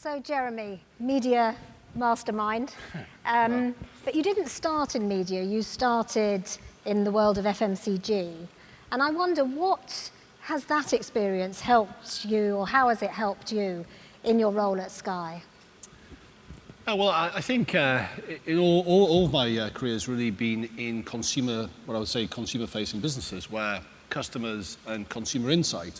So Jeremy, media mastermind, but you didn't start in media, you started in the world of FMCG. And I wonder, what has that experience helped you, or how has it helped you in your role at Sky? Well, I think in all of my career has really been in consumer, what I would say consumer-facing businesses, where customers and consumer insight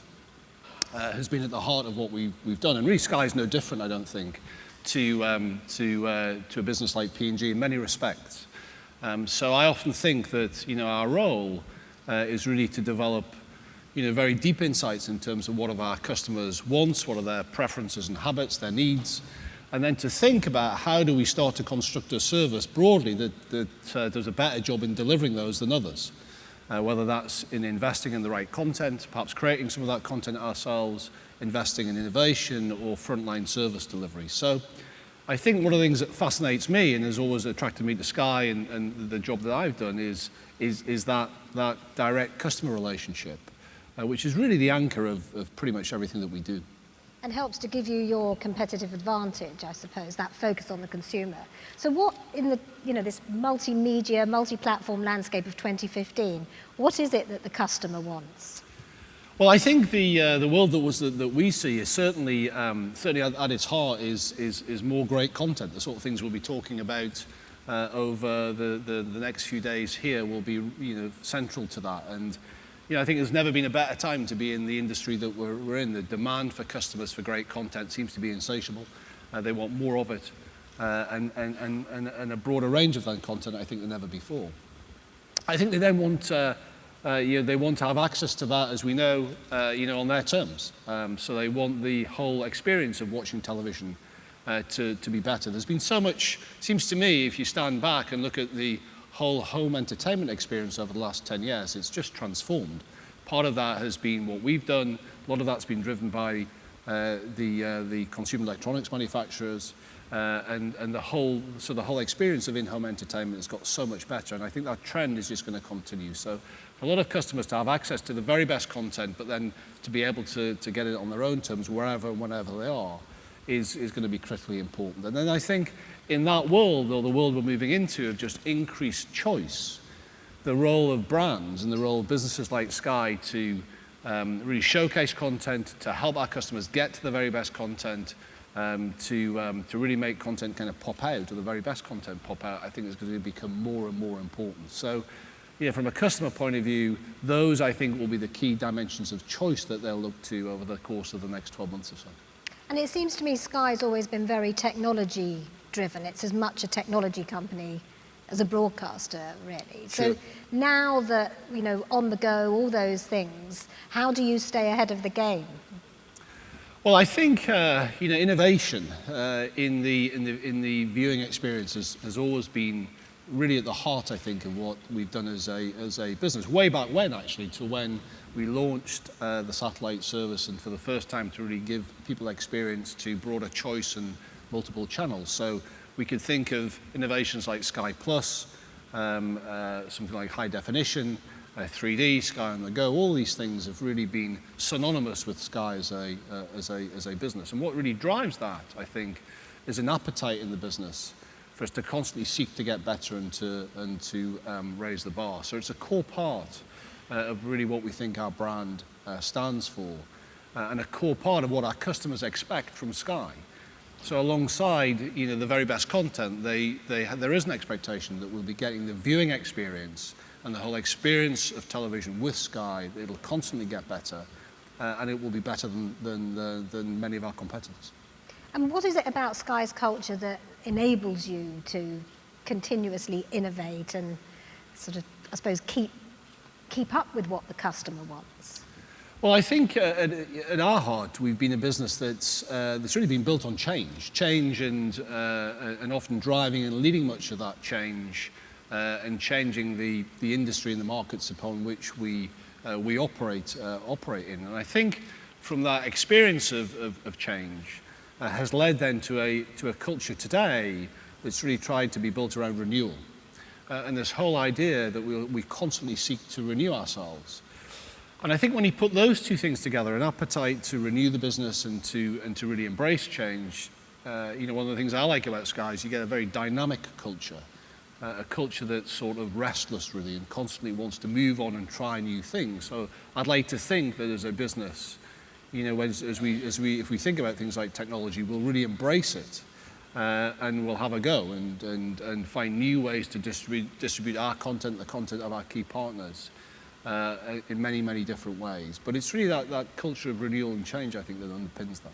has been at the heart of what we've done. And really, Sky is no different, I don't think, to a business like P&G in many respects. So I often think that our role is really to develop very deep insights in terms of what are our customers' wants, what are their preferences and habits, their needs, and then to think about how do we start to construct a service broadly that does a better job in delivering those than others. Whether that's in investing in the right content, perhaps creating some of that content ourselves, investing in innovation or frontline service delivery. So I think one of the things that fascinates me and has always attracted me to Sky and the job that I've done is that direct customer relationship, which is really the anchor of pretty much everything that we do. And helps to give you your competitive advantage, I suppose, that focus on the consumer. So what in the, this multimedia, multi-platform landscape of 2015, what is it that the customer wants? Well, I think the world that we see is certainly at its heart is more great content. The sort of things we'll be talking about over the next few days here will be central to that. And I think there's never been a better time to be in the industry that we're in. The demand for customers for great content seems to be insatiable. They want more of it, and a broader range of that content, I think, than ever before. I think they then want they want to have access to that, as we know, on their terms. So they want the whole experience of watching television to be better. There's been so much, seems to me, if you stand back and look at the whole home entertainment experience over the last 10 years, it's just transformed. Part of that has been what we've done. A lot of that's been driven by the consumer electronics manufacturers, and the whole experience of in-home entertainment has got so much better, and I think that trend is just going to continue. So for a lot of customers to have access to the very best content, but then to be able to get it on their own terms wherever and whenever they are is going to be critically important. And then I think in that world, or the world we're moving into of just increased choice, the role of brands and the role of businesses like Sky to really showcase content, to help our customers get to the very best content, to really make content kind of pop out, or the very best content pop out, I think is going to become more and more important. So, from a customer point of view, those I think will be the key dimensions of choice that they'll look to over the course of the next 12 months or so. And it seems to me Sky's always been very technology driven. It's as much a technology company as a broadcaster, really. True. So now that, on the go, all those things, how do you stay ahead of the game? Well, I think innovation in the viewing experience has always been really at the heart, I think, of what we've done as a business. Way back when, actually, to when we launched the satellite service, and for the first time to really give people experience to broader choice and multiple channels. So we could think of innovations like Sky Plus, something like high definition, 3D, Sky on the Go. All these things have really been synonymous with Sky as a business. And what really drives that, I think, is an appetite in the business for us to constantly seek to get better and to raise the bar. So it's a core part of really what we think our brand stands for, and a core part of what our customers expect from Sky. So alongside, the very best content, there is an expectation that we'll be getting the viewing experience and the whole experience of television with Sky. It'll constantly get better, and it will be better than many of our competitors. And what is it about Sky's culture that enables you to continuously innovate and sort of, I suppose, keep up with what the customer wants? Well, I think at our heart, we've been a business that's really been built on change, and often driving and leading much of that change, and changing the industry and the markets upon which we operate in. And I think from that experience of change has led then to a culture today that's really tried to be built around renewal, and this whole idea that we constantly seek to renew ourselves. And I think when you put those two things together, an appetite to renew the business and to really embrace change, one of the things I like about Sky is you get a very dynamic culture, a culture that's sort of restless really and constantly wants to move on and try new things. So I'd like to think that as a business, if we think about things like technology, we'll really embrace it and we'll have a go and find new ways to distribute our content, the content of our key partners in many, many different ways. But it's really that culture of renewal and change, I think, that underpins that.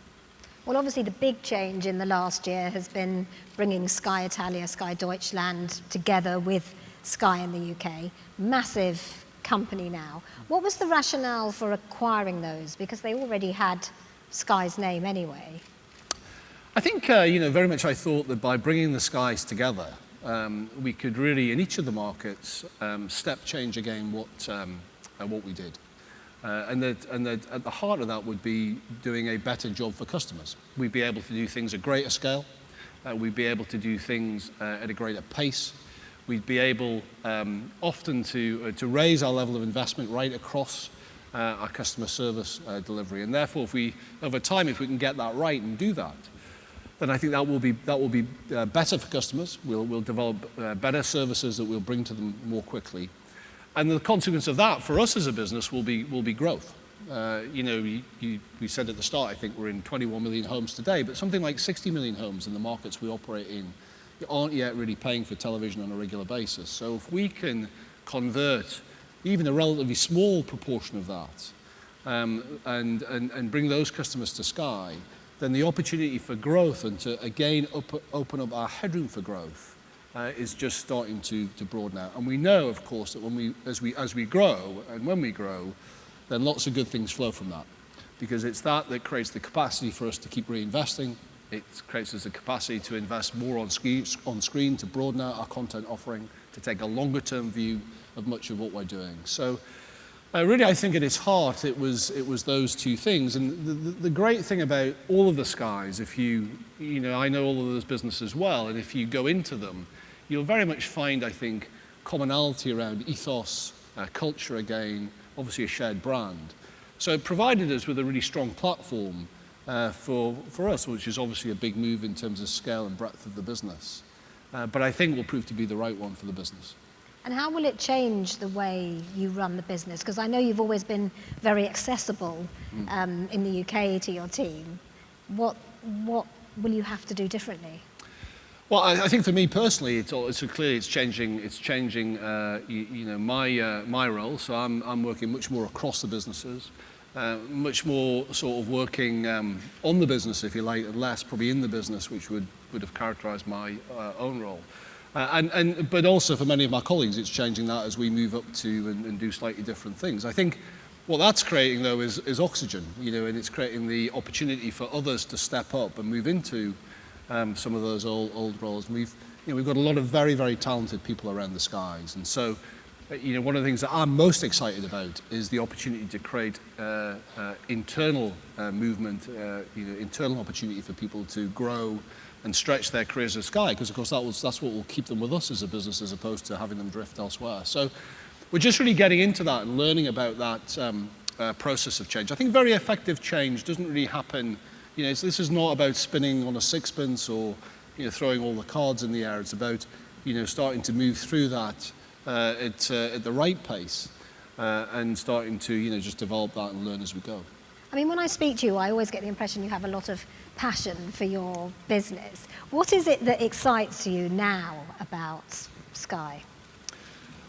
Well, obviously the big change in the last year has been bringing Sky Italia, Sky Deutschland together with Sky in the UK. Massive company now. What was the rationale for acquiring those? Because they already had Sky's name anyway. I think, very much I thought that by bringing the Skies together, we could really, in each of the markets, step change again what we did. And at the heart of that would be doing a better job for customers. We'd be able to do things at greater scale. We'd be able to do things at a greater pace. We'd be able often to raise our level of investment right across our customer service delivery. And therefore, over time, if we can get that right and do that, then I think that will be better for customers. We'll develop better services that we'll bring to them more quickly. And the consequence of that for us as a business will be growth. We said at the start, I think we're in 21 million homes today, but something like 60 million homes in the markets we operate in aren't yet really paying for television on a regular basis. So if we can convert even a relatively small proportion of that and bring those customers to Sky, then the opportunity for growth and to again open up our headroom for growth is just starting to broaden out. And we know, of course, that as we grow, and when we grow, then lots of good things flow from that. Because it's that creates the capacity for us to keep reinvesting. It creates us the capacity to invest more on screen, to broaden out our content offering, to take a longer term view of much of what we're doing. So really, I think at its heart, it was those two things. And the great thing about all of the Skies, I know all of those businesses well, and if you go into them, you'll very much find, I think, commonality around ethos, culture again, obviously a shared brand. So it provided us with a really strong platform for us, which is obviously a big move in terms of scale and breadth of the business. But I think will prove to be the right one for the business. And how will it change the way you run the business? Because I know you've always been very accessible in the UK to your team. What will you have to do differently? Well, I think for me personally, it's changing my role. So I'm working much more across the businesses, much more sort of working on the business, if you like, and less probably in the business, which would have characterised my own role. But also for many of my colleagues, it's changing that as we move up to and do slightly different things. I think what that's creating though is oxygen, and it's creating the opportunity for others to step up and move into some of those old roles. And we've got a lot of very, very talented people around the Skies, and so one of the things that I'm most excited about is the opportunity to create internal movement, internal opportunity for people to grow and stretch their careers at Sky, because of course that's what will keep them with us as a business, as opposed to having them drift elsewhere. So we're just really getting into that and learning about that process of change. I think very effective change doesn't really happen. This is not about spinning on a sixpence or throwing all the cards in the air. It's about starting to move through that at the right pace and starting to just develop that and learn as we go. I mean, when I speak to you, I always get the impression you have a lot of passion for your business. What is it that excites you now about Sky?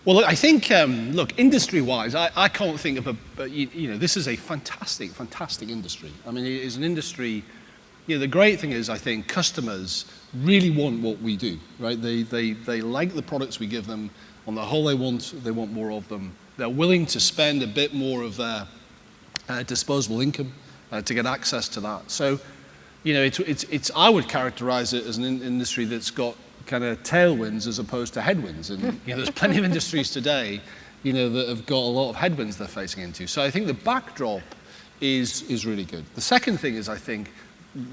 Well, I think, industry-wise, I can't think of this is a fantastic, fantastic industry. I mean, it is an industry, the great thing is, I think, customers really want what we do, right? They like the products we give them. On the whole, they want more of them. They're willing to spend a bit more of their disposable income to get access to that. So, I would characterize it as an industry that's got kind of tailwinds as opposed to headwinds. And there's plenty of industries today, that have got a lot of headwinds they're facing into. So I think the backdrop is really good. The second thing is, I think,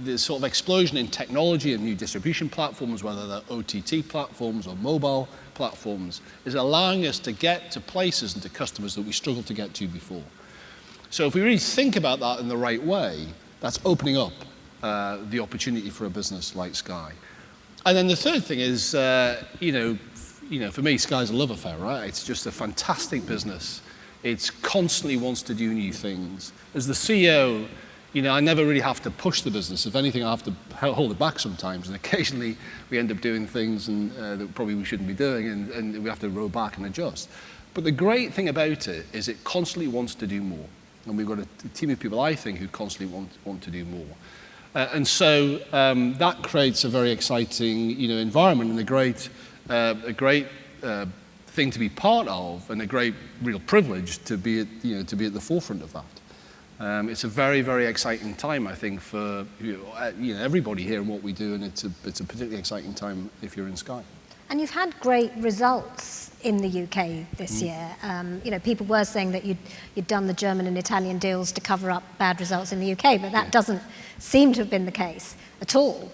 the sort of explosion in technology and new distribution platforms, whether they're OTT platforms or mobile platforms, is allowing us to get to places and to customers that we struggled to get to before. So if we really think about that in the right way, that's opening up the opportunity for a business like Sky. And then the third thing is, for me, Sky's a love affair, right? It's just a fantastic business. It constantly wants to do new things. As the CEO, I never really have to push the business. If anything, I have to hold it back sometimes. And occasionally, we end up doing things that probably we shouldn't be doing, and we have to roll back and adjust. But the great thing about it is it constantly wants to do more. And we've got a team of people, I think, who constantly want to do more. And so that creates a very exciting, environment and a great thing to be part of, and a great real privilege to be at the forefront of that. It's a very, very exciting time, I think, for everybody here and what we do, and it's a particularly exciting time if you're in Sky. And you've had great results in the UK this year. People were saying that you'd done the German and Italian deals to cover up bad results in the UK, but that doesn't seem to have been the case at all.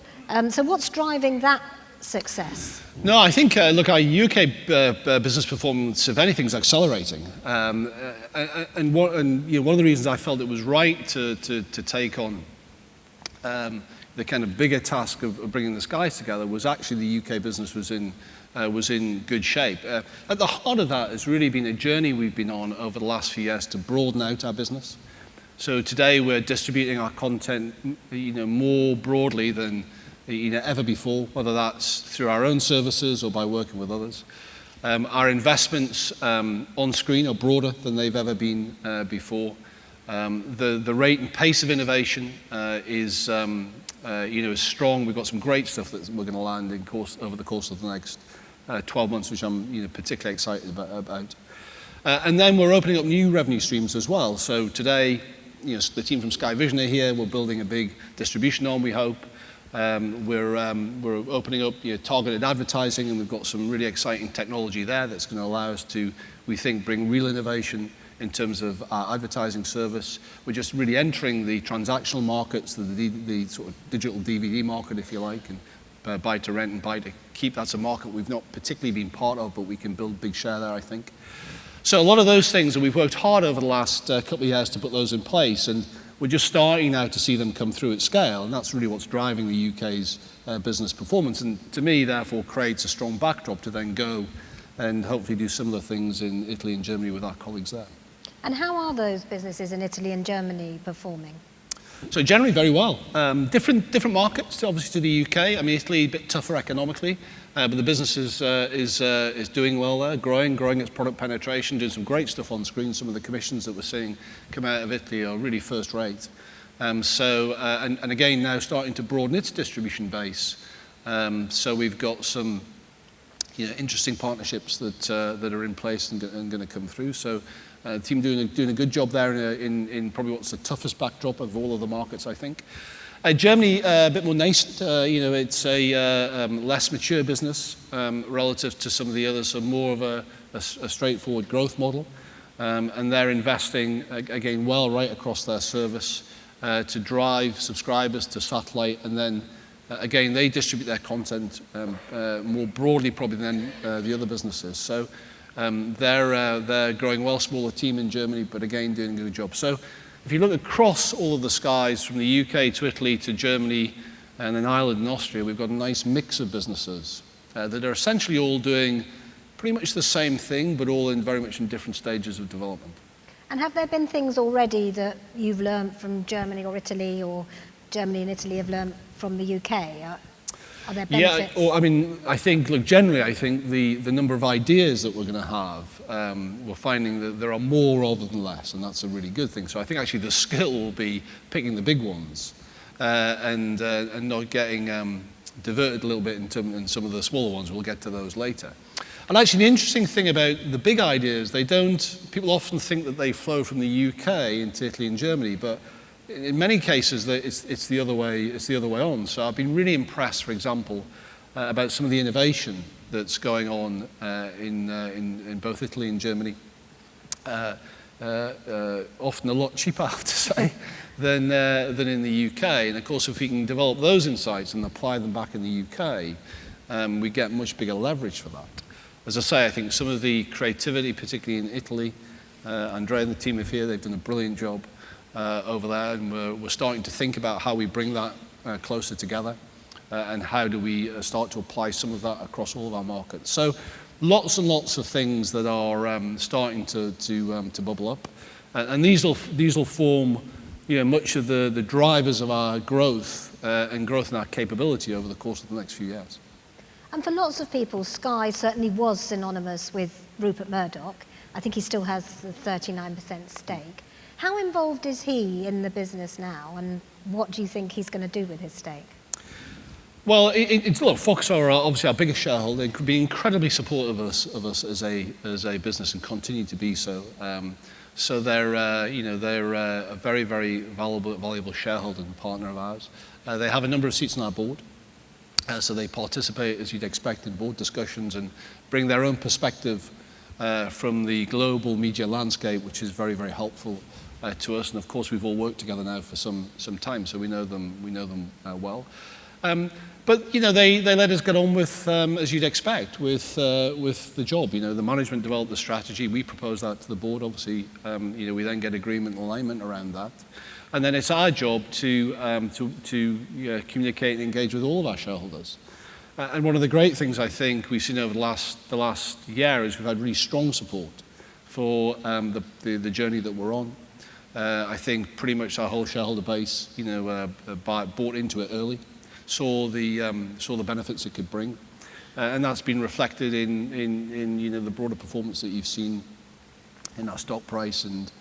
So what's driving that success? No, I think, our UK business performance, if anything, is accelerating. And one of the reasons I felt it was right to take on the kind of bigger task of bringing the Skies together was actually the UK business was in good shape. At the heart of that has really been a journey we've been on over the last few years to broaden out our business. So today we're distributing our content, more broadly than ever before, whether that's through our own services or by working with others. Our investments on screen are broader than they've ever been before. The rate and pace of innovation is strong. We've got some great stuff that we're going to land over the course of the next 12 months, which I'm particularly excited about. And then we're opening up new revenue streams as well. So today, the team from Sky Vision are here. We're building a big distribution arm, we hope. We're opening up targeted advertising, and we've got some really exciting technology there that's going to allow us to, we think, bring real innovation in terms of our advertising service. We're just really entering the transactional markets, the sort of digital DVD market, if you like, and buy to rent and buy to keep. That's a market we've not particularly been part of, but we can build big share there, I think. So a lot of those things, and we've worked hard over the last couple of years to put those in place, and we're just starting now to see them come through at scale, and that's really what's driving the UK's business performance, and to me, therefore, creates a strong backdrop to then go and hopefully do similar things in Italy and Germany with our colleagues there. And how are those businesses in Italy and Germany performing? So generally very well. Different markets, obviously, to the UK. I mean, Italy a bit tougher economically, but the business is doing well there, growing its product penetration, doing some great stuff on screen. Some of the commissions that we're seeing come out of Italy are really first rate. And again, now starting to broaden its distribution base. So we've got some interesting partnerships that are in place and going to come through. So the team doing a good job there in probably what's the toughest backdrop of all of the markets, I think. Germany, a bit more nascent. It's a less mature business relative to some of the others, so more of a straightforward growth model. And they're investing, again, well right across their service to drive subscribers to satellite. And then, again, they distribute their content more broadly probably than the other businesses. So they're growing well, smaller team in Germany, but again, doing a good job. So if you look across all of the Skies, from the UK to Italy to Germany and then Ireland and Austria, we've got a nice mix of businesses that are essentially all doing pretty much the same thing, but all very much in different stages of development. And have there been things already that you've learned from Germany or Italy, or Germany and Italy have learned from the UK? Are there benefits? Yeah, I mean, I think, generally, I think the number of ideas that we're going to have, we're finding that there are more rather than less, and that's a really good thing. So I think actually the skill will be picking the big ones and not getting diverted a little bit in some of the smaller ones. We'll get to those later. And actually, the interesting thing about the big ideas, people often think that they flow from the UK into Italy and Germany, but in many cases, it's the other way. It's the other way on. So I've been really impressed, for example, about some of the innovation that's going on in both Italy and Germany. Often a lot cheaper, I have to say, than in the UK. And of course, if we can develop those insights and apply them back in the UK, we get much bigger leverage for that. As I say, I think some of the creativity, particularly in Italy, Andrea and the team are here. They've done a brilliant job over there, and we're starting to think about how we bring that closer together, and how do we start to apply some of that across all of our markets. So lots and lots of things that are starting to bubble up, and these will form, you know, much of the drivers of our growth and growth in our capability over the course of the next few years. And for lots of people, Sky certainly was synonymous with Rupert Murdoch. I think he still has the 39% stake. How involved is he in the business now, and what do you think he's going to do with his stake? Well, look, Fox are obviously our biggest shareholder. They could be incredibly supportive of us as a business and continue to be so. So they're a very, very valuable shareholder and partner of ours. They have a number of seats on our board. So they participate, as you'd expect, in board discussions and bring their own perspective from the global media landscape, which is very, very helpful to us. And of course, we've all worked together now for some time, so we know them well. But you know, they let us get on with, as you'd expect, with the job. You know, the management developed the strategy. We proposed that to the board. Obviously, you know, we then get agreement and alignment around that. And then it's our job to communicate and engage with all of our shareholders. And one of the great things I think we've seen over the last year is we've had really strong support for the journey that we're on. I think pretty much our whole shareholder base, you know, bought into it early, saw the benefits it could bring, and that's been reflected in you know, the broader performance that you've seen in our stock price and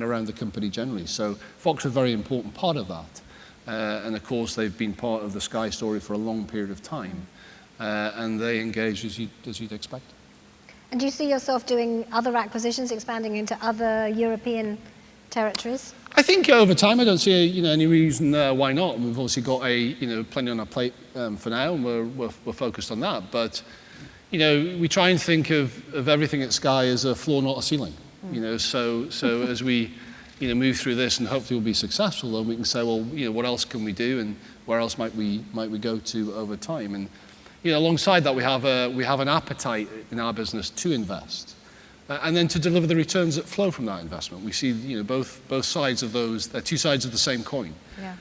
around the company generally. So Fox are a very important part of that. And of course, they've been part of the Sky story for a long period of time. And they engage as you'd expect. And do you see yourself doing other acquisitions, expanding into other European territories? I think over time, I don't see any reason why not. And we've obviously got plenty on our plate for now, and we're focused on that. But you know, we try and think of everything at Sky as a floor, not a ceiling. You know, so as we move through this and hopefully we'll be successful, then we can say, well, you know, what else can we do and where else might we go to over time? And you know, alongside that, we have an appetite in our business to invest and then to deliver the returns that flow from that investment. We see, you know, both sides of those. They're two sides of the same coin. Yeah.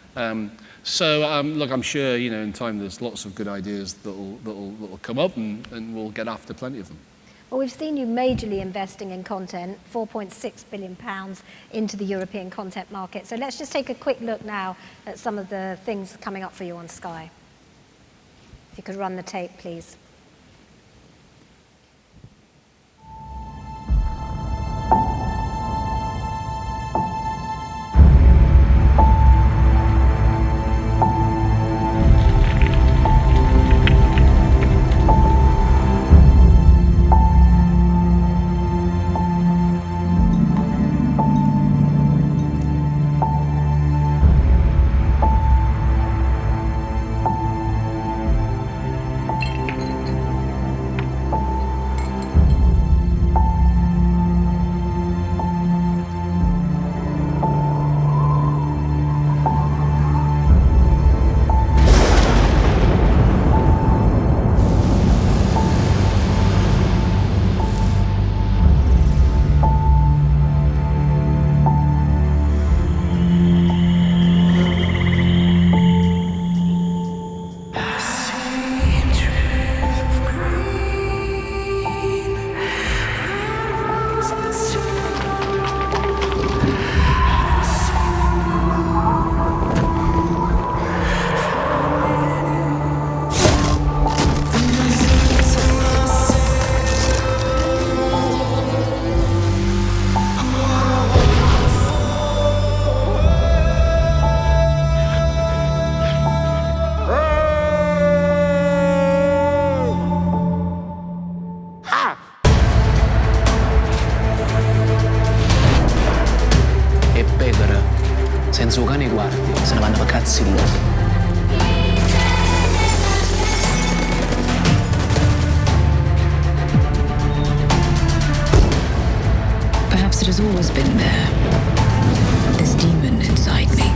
Look, I'm sure, you know, in time there's lots of good ideas that'll come up, and we'll get after plenty of them. Well, we've seen you majorly investing in content, £4.6 billion into the European content market. So let's just take a quick look now at some of the things coming up for you on Sky. If you could run the tape, please. Senza un cane guardi, se ne vanno a cazzi loro. Perhaps it has always been there, this demon inside me.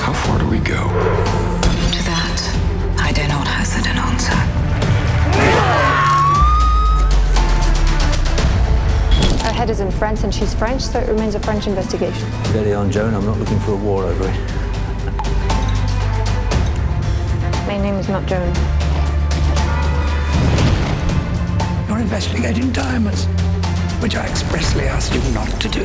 How far do we go? To that, I dare not hazard an answer. Her head is in France and she's French, so it remains a French investigation. Steady on, Joan. I'm not looking for a war over it. My name is not Joan. You're investigating diamonds, which I expressly asked you not to do.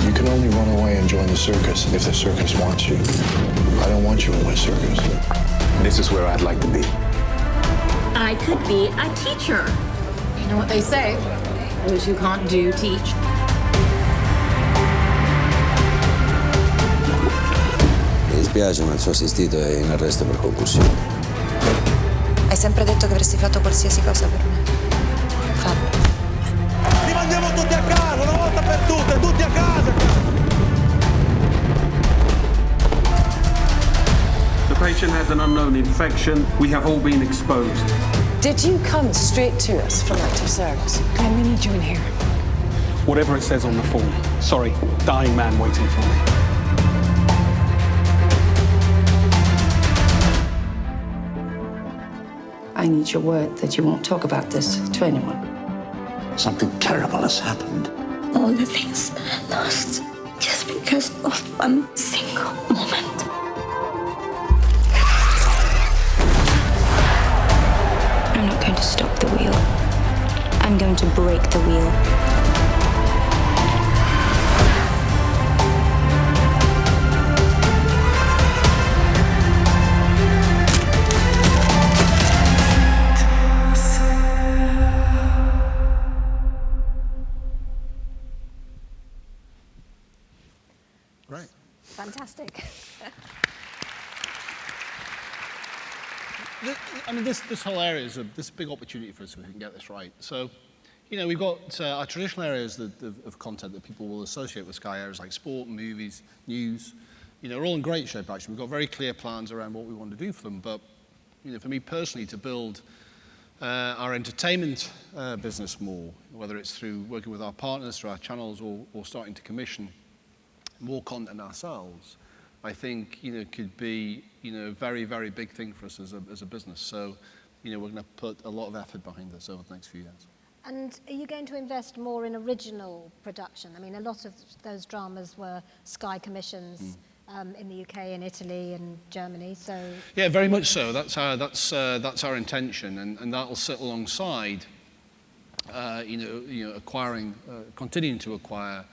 You can only run away and join the circus if the circus wants you. I don't want you in my circus. This is where I'd like to be. I could be a teacher. You know what they say? Those who can't do, teach. Mi dispiace, ma il suo assistito è in arresto per concussione. Hai sempre detto che avresti fatto qualsiasi cosa per me. Fallo. Li mandiamo tutti a casa, una volta per tutte, tutti a casa! The patient has an unknown infection. We have all been exposed. Did you come straight to us from active service? Glenn, we need you in here. Whatever it says on the form. Sorry, dying man waiting for me. I need your word that you won't talk about this to anyone. Something terrible has happened. All the things lost just because of one single moment. I'm not going to stop the wheel. I'm going to break the wheel. Great. Fantastic. I mean, this whole area is a big opportunity for us if we can get this right. So, you know, we've got our traditional areas of content that people will associate with Sky, areas like sport, movies, news. You know, are all in great shape, actually. We've got very clear plans around what we want to do for them. But, you know, for me personally, to build our entertainment business more, whether it's through working with our partners, through our channels, or starting to commission more content ourselves, I think, you know, could be, you know, a very, very big thing for us as a business. So, you know, we're going to put a lot of effort behind this over the next few years. And are you going to invest more in original production? I mean, a lot of those dramas were Sky commissions in the UK and Italy and Germany. So yeah, very much so. That's our intention, and that will sit alongside, acquiring, continuing to acquire.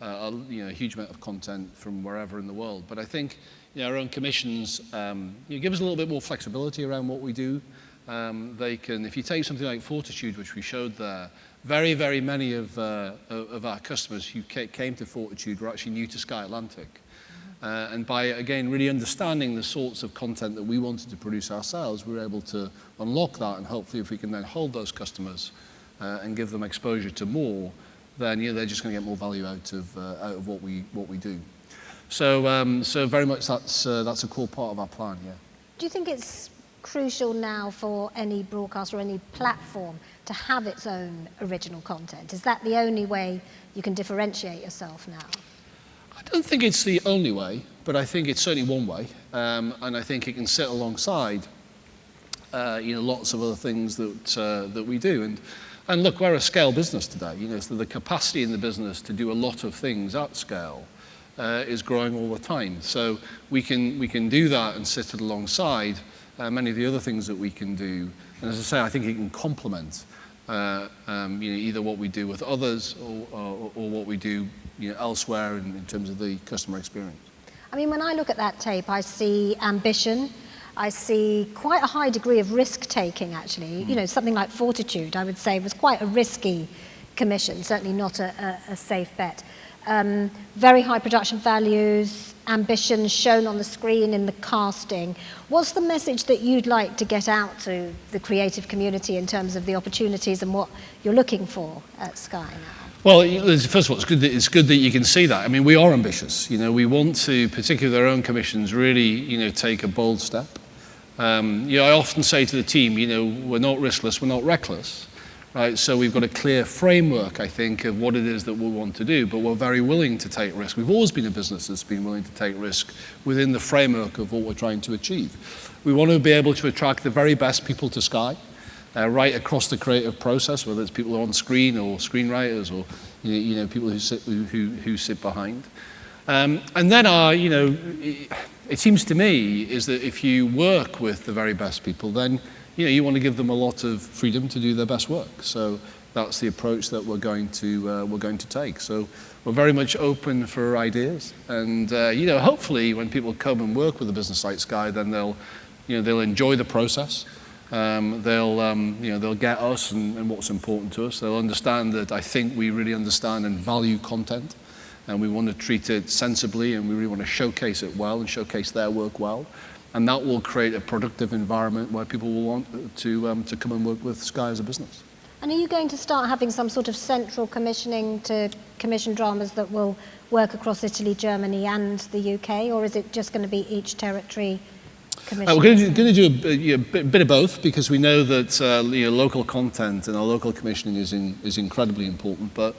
A huge amount of content from wherever in the world. But I think, you know, our own commissions give us a little bit more flexibility around what we do. They can, if you take something like Fortitude, which we showed there, very, very many of our customers who came to Fortitude were actually new to Sky Atlantic. And by, again, really understanding the sorts of content that we wanted to produce ourselves, we were able to unlock that, and hopefully if we can then hold those customers and give them exposure to more, then, you know, they're just going to get more value out of what we do. So very much that's a core part of our plan. Yeah. do you think it's crucial now for any broadcaster or any platform to have its own original content? Is that the only way you can differentiate yourself now? I don't think it's the only way, but I think it's certainly one way, and I think it can sit alongside lots of other things that we do. And look, we're a scale business today. So the capacity in the business to do a lot of things at scale is growing all the time. So we can do that and sit it alongside many of the other things that we can do. And as I say, I think it can complement either what we do with others or what we do elsewhere in terms of the customer experience. I mean, when I look at that tape, I see ambition. I see quite a high degree of risk-taking, actually. Something like Fortitude, I would say, was quite a risky commission, certainly not a safe bet. Very high production values, ambition shown on the screen in the casting. What's the message that you'd like to get out to the creative community in terms of the opportunities and what you're looking for at Sky now? Well, first of all, it's good that you can see that. I mean, we are ambitious. We want to, particularly with our own commissions, really, take a bold step. I often say to the team, we're not riskless, we're not reckless, right? So we've got a clear framework, I think, of what it is that we want to do, but we're very willing to take risk. We've always been a business that's been willing to take risk within the framework of what we're trying to achieve. We want to be able to attract the very best people to Sky. Right across the creative process, whether it's people on screen or screenwriters or people who sit behind. And then it seems to me is that if you work with the very best people, then you want to give them a lot of freedom to do their best work. So that's the approach that we're going to take. So we're very much open for ideas, and hopefully when people come and work with a business like Sky, then they'll enjoy the process. They'll get us and what's important to us. They'll understand that I think we really understand and value content, and we want to treat it sensibly, and we really want to showcase it well and showcase their work well. And that will create a productive environment where people will want to come and work with Sky as a business. And are you going to start having some sort of central commissioning to commission dramas that will work across Italy, Germany and the UK, or is it just going to be each territory commissioning? We're going to do a bit of both, because we know that local content and our local commissioning is incredibly important. But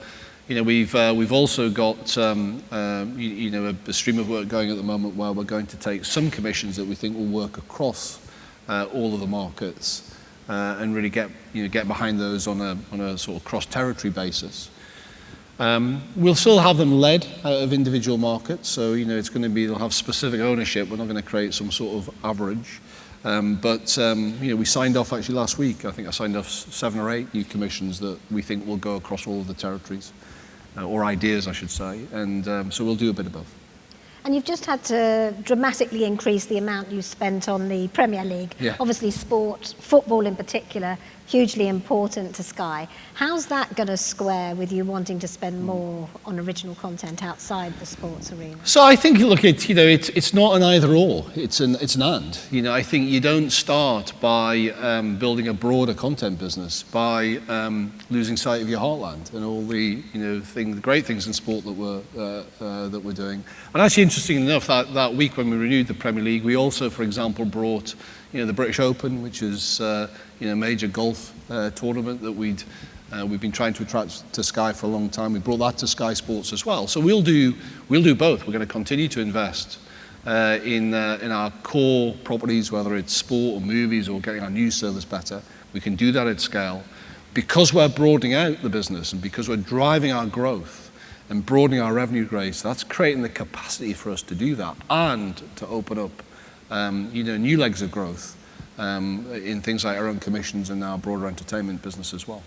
we've also got a stream of work going at the moment where we're going to take some commissions that we think will work across all of the markets. And really get behind those on a sort of cross-territory basis. We'll still have them led out of individual markets, so it's going to be they'll have specific ownership. We're not going to create some sort of average, but we signed off actually last week. I think I signed off 7 or 8 new commissions that we think will go across all of the territories, or ideas, I should say, and so we'll do a bit of both. And you've just had to dramatically increase the amount you spent on the Premier League. Yeah. Obviously sport, football in particular, hugely important to Sky. How's that going to square with you wanting to spend more on original content outside the sports arena? So I think, look, it's not an either or, it's an and. I think you don't start by building a broader content business by losing sight of your heartland and all the the great things in sport that we're doing. And actually, interesting enough, that week when we renewed the Premier League, we also, for example, brought the British Open, which is a major golf tournament that we've been trying to attract to Sky for a long time. We brought that to Sky Sports as well. So we'll do both. We're going to continue to invest in our core properties, whether it's sport or movies or getting our news service better. We can do that at scale because we're broadening out the business and because we're driving our growth and broadening our revenue growth. So that's creating the capacity for us to do that and to open up new legs of growth in things like our own commissions and our broader entertainment business as well.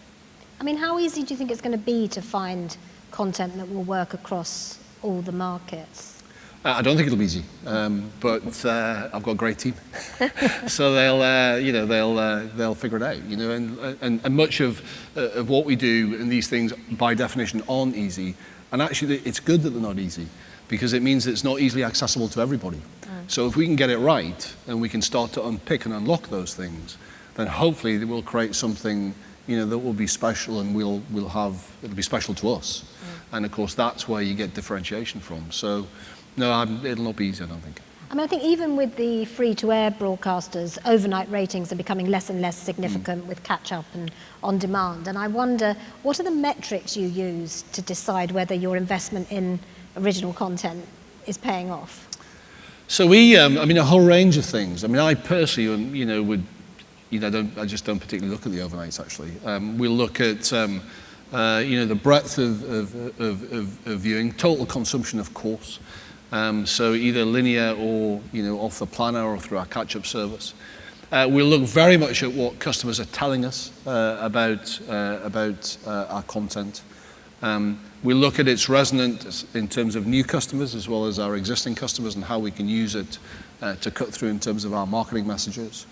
I mean, how easy do you think it's going to be to find content that will work across all the markets? I don't think it'll be easy, but I've got a great team, so they'll figure it out. And much of what we do in these things, by definition, aren't easy. And actually, it's good that they're not easy, because it means that it's not easily accessible to everybody. So if we can get it right and we can start to unpick and unlock those things, then hopefully they will create something that will be special, and it'll be special to us. And of course, that's where you get differentiation from. So no, it'll not be easy, I don't think. I mean, I think even with the free-to-air broadcasters, overnight ratings are becoming less and less significant with catch-up and on-demand. And I wonder, what are the metrics you use to decide whether your investment in original content is paying off? So a whole range of things. I mean, I personally, I just don't particularly look at the overnights, actually. We'll look at, the breadth of viewing, total consumption, of course. So either linear or off the planner or through our catch-up service. We'll look very much at what customers are telling us about our content. We'll look at its resonance in terms of new customers as well as our existing customers and how we can use it to cut through in terms of our marketing messages.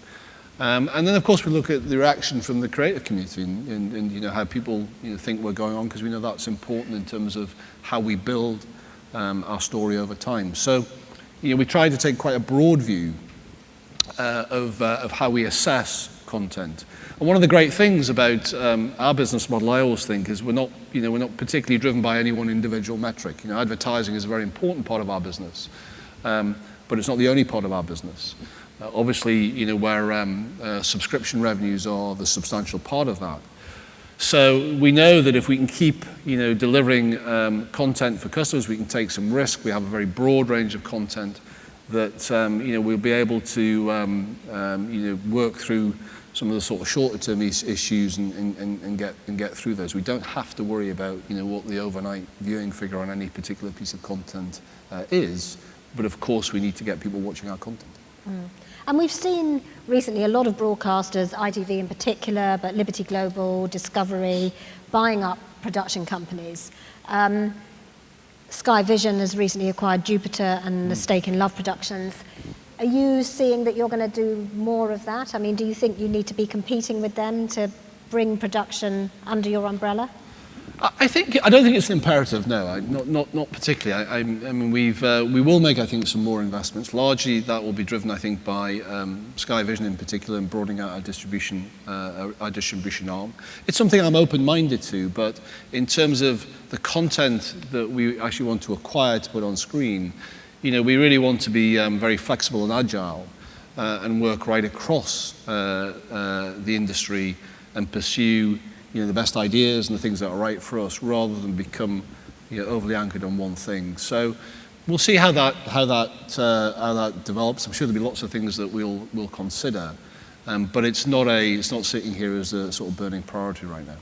And then, of course, we look at the reaction from the creative community and how people think we're going on, because we know that's important in terms of how we build our story over time. So, we try to take quite a broad view of how we assess content. And one of the great things about our business model, I always think, is we're not particularly driven by any one individual metric. Advertising is a very important part of our business, but it's not the only part of our business. Obviously, where subscription revenues are the substantial part of that. So we know that if we can keep, delivering content for customers, we can take some risk. We have a very broad range of content that, we'll be able to, work through some of the sort of shorter term issues and get through those. We don't have to worry about what the overnight viewing figure on any particular piece of content is, but of course we need to get people watching our content. And we've seen recently a lot of broadcasters, ITV in particular, but Liberty Global, Discovery, buying up production companies. Sky Vision has recently acquired Jupiter and a stake in Love Productions. Are you seeing that you're going to do more of that? I mean, do you think you need to be competing with them to bring production under your umbrella? I don't think it's an imperative. No, not particularly. I mean, we will make, I think, some more investments. Largely, that will be driven, I think, by Sky Vision in particular and broadening out our distribution arm. It's something I'm open-minded to, but in terms of the content that we actually want to acquire to put on screen, we really want to be very flexible and agile and work right across the industry and pursue the best ideas and the things that are right for us, rather than become overly anchored on one thing. So we'll see how that develops. I'm sure there'll be lots of things that we'll consider, but it's not sitting here as a sort of burning priority right now.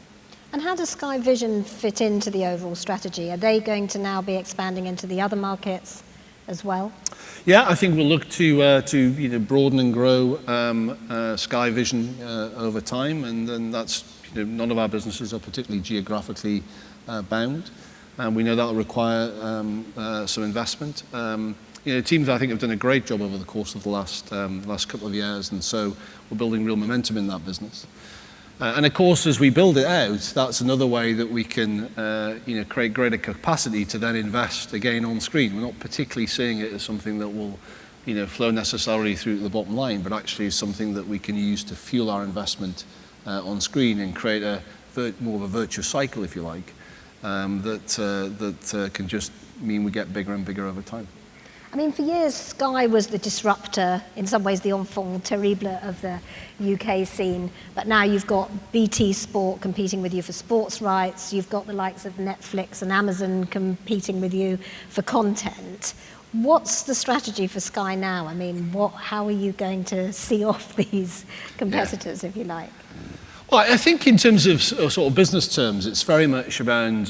And how does Sky Vision fit into the overall strategy? Are they going to now be expanding into the other markets as well? Yeah, I think we'll look to broaden and grow Sky Vision over time, and then that's none of our businesses are particularly geographically bound, and we know that will require some investment. Teams I think have done a great job over the course of the last couple of years, and so we're building real momentum in that business. And of course, as we build it out, that's another way that we can create greater capacity to then invest again on screen. We're not particularly seeing it as something that will flow necessarily through to the bottom line, but actually is something that we can use to fuel our investment on screen and create more of a virtuous cycle, if you like, that can just mean we get bigger and bigger over time. I mean, for years, Sky was the disruptor, in some ways the enfant terrible of the UK scene, but now you've got BT Sport competing with you for sports rights, you've got the likes of Netflix and Amazon competing with you for content. What's the strategy for Sky now? I mean, how are you going to see off these competitors, if you like? Well, I think in terms of sort of business terms, it's very much around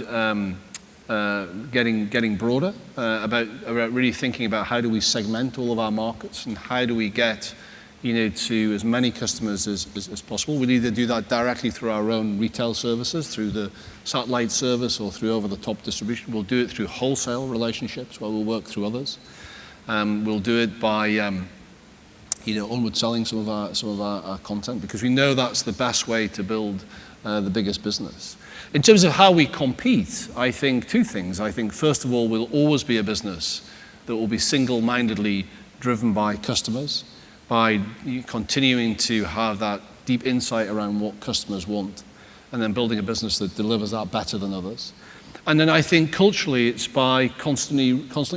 getting broader, about really thinking about how do we segment all of our markets and how do we get to as many customers as possible. We'll either do that directly through our own retail services, through the satellite service, or through over-the-top distribution. We'll do it through wholesale relationships where we'll work through others. We'll do it by onward selling some of our content, because we know that's the best way to build the biggest business. In terms of how we compete, I think two things. I think first of all, we'll always be a business that will be single-mindedly driven by customers, by continuing to have that deep insight around what customers want, and then building a business that delivers that better than others. And then I think culturally, it's by constantly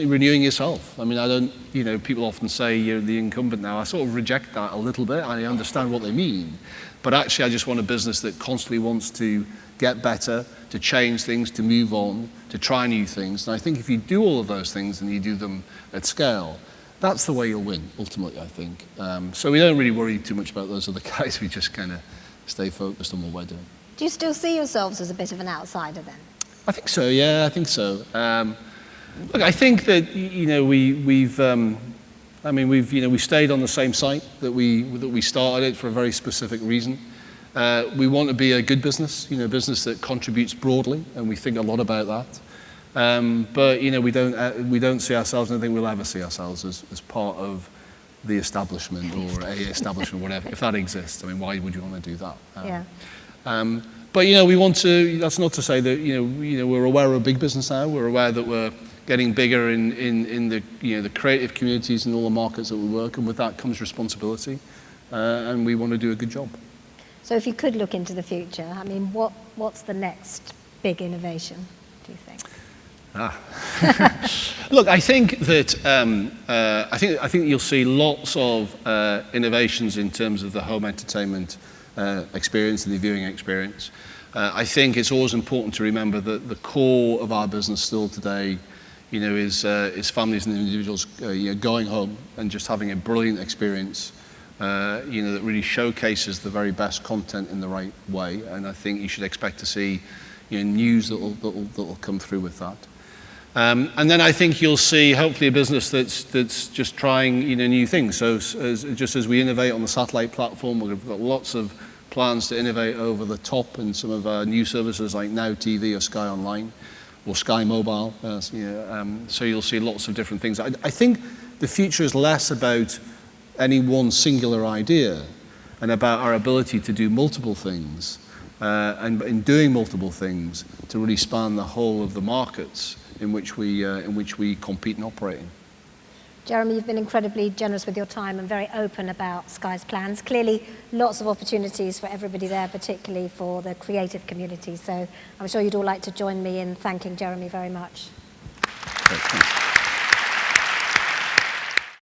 renewing yourself. I mean, people often say you're the incumbent now. I sort of reject that a little bit. I understand what they mean. But actually, I just want a business that constantly wants to get better, to change things, to move on, to try new things. And I think if you do all of those things and you do them at scale, that's the way you'll win, ultimately, I think. So we don't really worry too much about those other guys. We just kind of stay focused on what we're doing. Do you still see yourselves as a bit of an outsider then? I think so, yeah, I think so. Look, I think that we stayed on the same site that we started it for a very specific reason. We want to be a good business, a business that contributes broadly, and we think a lot about that. But we don't see ourselves, and I think we'll ever see ourselves as part of the establishment or a establishment, whatever, if that exists. I mean, why would you want to do that? But we want to. That's not to say that we're aware we're a big business now. We're aware that we're getting bigger in the creative communities and all the markets that we work, and with that comes responsibility, and we want to do a good job. So, if you could look into the future, I mean, what's the next big innovation, do you think? Look, I think that I think you'll see lots of innovations in terms of the home entertainment experience and the viewing experience. I think it's always important to remember that the core of our business still today, is families and individuals going home and just having a brilliant experience that really showcases the very best content in the right way. And I think you should expect to see news that will come through with that. And then I think you'll see hopefully a business that's just trying new things. So just as we innovate on the satellite platform, we've got lots of plans to innovate over the top in some of our new services like Now TV or Sky Online or Sky Mobile. So you'll see lots of different things. I think the future is less about any one singular idea and about our ability to do multiple things and in doing multiple things to really span the whole of the markets in which we compete and operate in. Jeremy, you've been incredibly generous with your time and very open about Sky's plans. Clearly, lots of opportunities for everybody there, particularly for the creative community. So I'm sure you'd all like to join me in thanking Jeremy very much. Great, thanks.